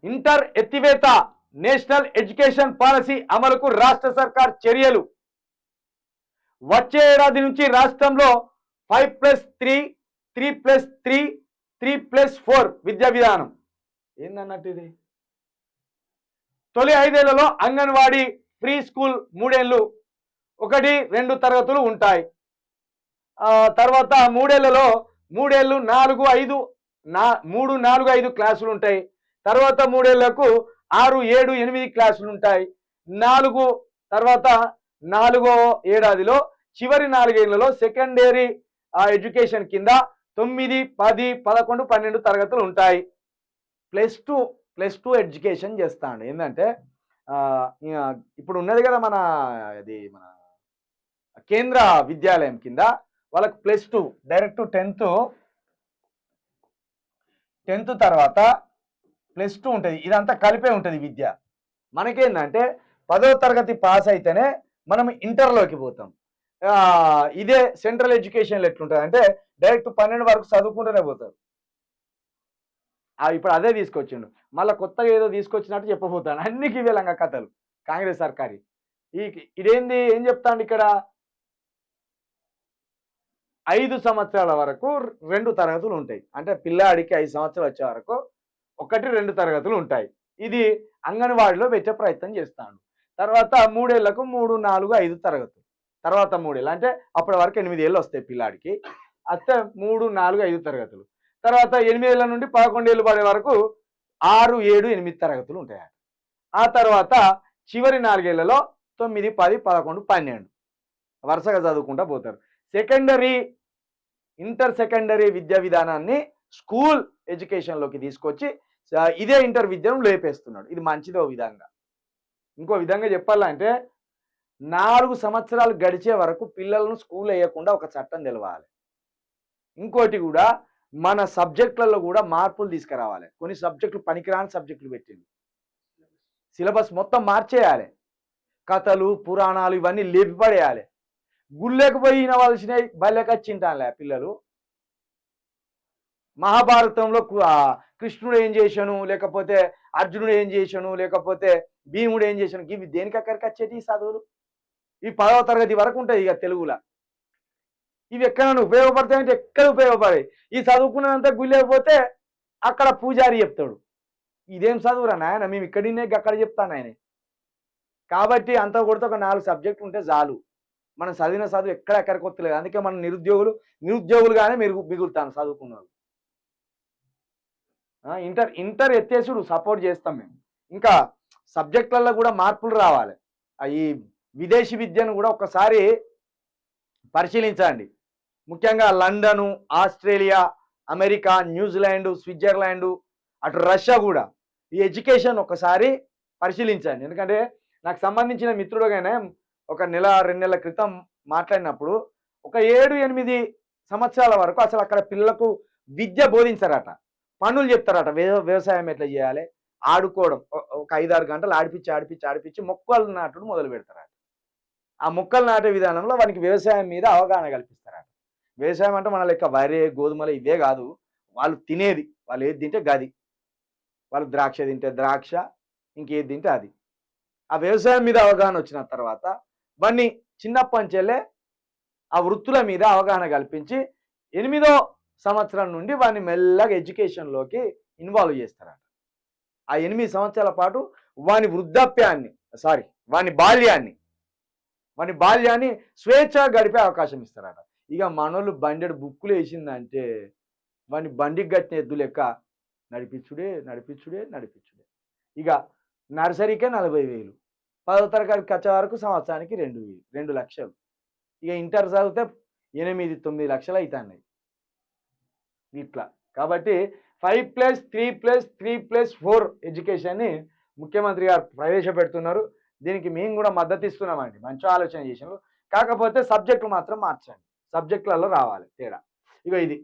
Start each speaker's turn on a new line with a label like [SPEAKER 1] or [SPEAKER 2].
[SPEAKER 1] Inter ఎత్తివేత national education policy అమలుకు రాష్ట్ర సర్కార్ చర్యలు. వచ్చే ఏడాది నుంచి రాష్ట్రంలో 5+3, 3+3, 3+4 విద్యా విధానం. ఏందన్నట్టు ఇది? తొలి 5 ఏళ్లలో అంగన్వాడీ ప్రీ స్కూల్ 3 ఏళ్ళు 1, 2 తరగతులు ఉంటాయి. తర్వాత 3 ఏళ్లలో 3 ఏళ్ళు 4, 5 3, 4, 5 క్లాసులు ఉంటాయి. తర్వాత 3 ఏళ్లకు 6, 7, 8 క్లాసులు ఉంటాయి. తర్వాత 4వ ఏడాదిలో చివరి 4 ఏళ్లలో సెకండరీ ఎడ్యుకేషన్ కింద 9, 10, 11, 12 తరగతులు ఉంటాయి. ప్లస్ టూ ఎడ్యుకేషన్ చేస్తాడు. ఏంటంటే ఇప్పుడు ఉన్నది కదా మన కేంద్ర విద్యాలయం కింద వాళ్ళకు +2 డైరెక్ట్ 10th తర్వాత +2 ఉంటుంది. ఇదంతా కలిపే ఉంటుంది విద్య. మనకేందంటే 10వ తరగతి పాస్ అయితేనే మనం ఇంటర్లోకి పోతాం. ఇదే సెంట్రల్ ఎడ్యుకేషన్లో ఎట్లుంటుంది అంటే డైరెక్ట్ 12 వరకు చదువుకుంటూనే పోతారు. ఇప్పుడు అదే తీసుకొచ్చిండు. మళ్ళీ కొత్తగా ఏదో తీసుకొచ్చినట్టు చెప్పబోతాను. అన్ని ఇవేలంగా కథలు కాంగ్రెస్ సర్కారి. ఇదేంది ఏం చెప్తాండి ఇక్కడ? 5 సంవత్సరాల వరకు 2 తరగతులు ఉంటాయి. అంటే పిల్లాడికి 5 సంవత్సరాలు వచ్చే వరకు 1, 2 తరగతులు ఉంటాయి. ఇది అంగన్వాడీలో పెట్టే ప్రయత్నం చేస్తాడు. తర్వాత 3 ఏళ్లకు 3, 4, 5 తరగతులు. తర్వాత 3 ఏళ్ళు అంటే అప్పటి వరకు 8 ఏళ్ళు వస్తాయి పిల్లాడికి. అస్తే 3, 4, 5 తరగతులు. తర్వాత 8 ఏళ్ల నుండి 11 ఏళ్ళు పడే వరకు 6, 7, 8 తరగతులు ఉంటాయి. ఆ తర్వాత చివరి 4 ఏళ్లలో 9, 10, 11, 12 వరుసగా చదువుకుంటూ పోతారు. ఇంటర్ సెకండరీ విద్యా విధానాన్ని స్కూల్ ఎడ్యుకేషన్లోకి తీసుకొచ్చి ఇదే ఇంటర్ విద్యను లేపేస్తున్నాడు. ఇది మంచిదో విధంగా. ఇంకో విధంగా చెప్పాలంటే 4 సంవత్సరాలు గడిచే వరకు పిల్లలను స్కూల్ వేయకుండా ఒక చట్టం తెలవాలి. ఇంకోటి కూడా మన సబ్జెక్టులలో కూడా మార్పులు తీసుకురావాలి. కొన్ని సబ్జెక్టులు పనికిరాని సబ్జెక్టులు పెట్టింది. సిలబస్ మొత్తం మార్చేయాలి. కథలు, పురాణాలు ఇవన్నీ లేపిపడేయాలి. గుళ్ళకి పోయి వినవలసినవి బల్లెకొచ్చింటానులే పిల్లలు. మహాభారతంలో కృష్ణుడు ఏం చేశాను, లేకపోతే అర్జునుడు ఏం చేశాను, లేకపోతే భీముడు ఏం చేశాను, ఇవి దేనికి అక్కడికి వచ్చేటి చదువులు? ఈ 10వ తరగతి వరకు ఉంటాయి. ఇక తెలుగులో ఇవి ఎక్కడైనా ఉపయోగపడతాయంటే ఎక్కడ ఉపయోగపడాయి? ఈ చదువుకున్నంత గుళ్ళేకపోతే అక్కడ పూజారి చెప్తాడు. ఇదేం చదువురా నాయన, మేము ఇక్కడినే అక్కడ చెప్తాను ఆయన. కాబట్టి అంత కొడితే ఒక 4 సబ్జెక్టులు ఉంటే చాలు. మనం చదివిన చదువు ఎక్కడికి వస్తలేదు. అందుకే మనం నిరుద్యోగులుగానే మిగులుతాను చదువుకున్నారు. ఇంటర్ ఎత్తేసుడు సపోర్ట్ చేస్తాం మేము. ఇంకా సబ్జెక్టులలో కూడా మార్పులు రావాలి. ఈ విదేశీ విద్యను కూడా ఒకసారి పరిశీలించండి. ముఖ్యంగా London, Australia, America, New Zealand, Switzerland, అటు రష్యా కూడా ఈ ఎడ్యుకేషన్ ఒకసారి పరిశీలించండి. ఎందుకంటే నాకు సంబంధించిన మిత్రుడుగానే ఒక 1-2 నెలల క్రితం మాట్లాడినప్పుడు ఒక 7-8 సంవత్సరాల వరకు అసలు అక్కడ పిల్లలకు విద్య బోధించారట. పనులు చెప్తారట. వ్యవసాయం ఎట్లా చేయాలి, ఆడుకోవడం, ఒక 5-6 గంటలు ఆడిపించి మొక్కలు నాటుడు మొదలు పెడతారట. ఆ మొక్కలు నాటే విధానంలో వానికి వ్యవసాయం మీద అవగాహన కల్పిస్తారట. వ్యవసాయం అంటే మన లెక్క వరి, గోధుమలు ఇవే కాదు, వాళ్ళు తినేది. వాళ్ళు ఏది తింటే గది. వాళ్ళు ద్రాక్ష తింటే ద్రాక్ష, ఇంకేది తింటే అది. ఆ వ్యవసాయం మీద అవగాహన వచ్చిన తర్వాత వాడిని చిన్నప్పటి నుంచెల్లే ఆ వృత్తుల మీద అవగాహన కల్పించి 8వ సంవత్సరం నుండి వాడిని మెల్లగా ఎడ్యుకేషన్లోకి ఇన్వాల్వ్ చేస్తారట. ఆ 8 సంవత్సరాల పాటు వాని బాల్యాన్ని స్వేచ్ఛగా గడిపే అవకాశం ఇస్తారట. ఇక మనోళ్ళు బండెడు బుక్కులు వేసిందంటే వాని బండికి కట్టిన ఎద్దు లెక్క నడిపించుడే. ఇక నర్సరీకే 40,000, 10వ తరగతికి వచ్చే వరకు సంవత్సరానికి 2 లక్షలు. ఇక ఇంటర్ చదివితే 8-9 లక్షలు అవుతున్నాయి ఇట్లా. కాబట్టి 5+3+3+4 ఎడ్యుకేషన్ని ముఖ్యమంత్రి గారు ప్రవేశపెడుతున్నారు. దీనికి మేము కూడా మద్దతు ఇస్తున్నామండి. మంచి ఆలోచన చేసినారు. కాకపోతే సబ్జెక్టులు మాత్రం మార్చండి. సబ్జెక్టులలో రావాలి తేడా. ఇక ఇది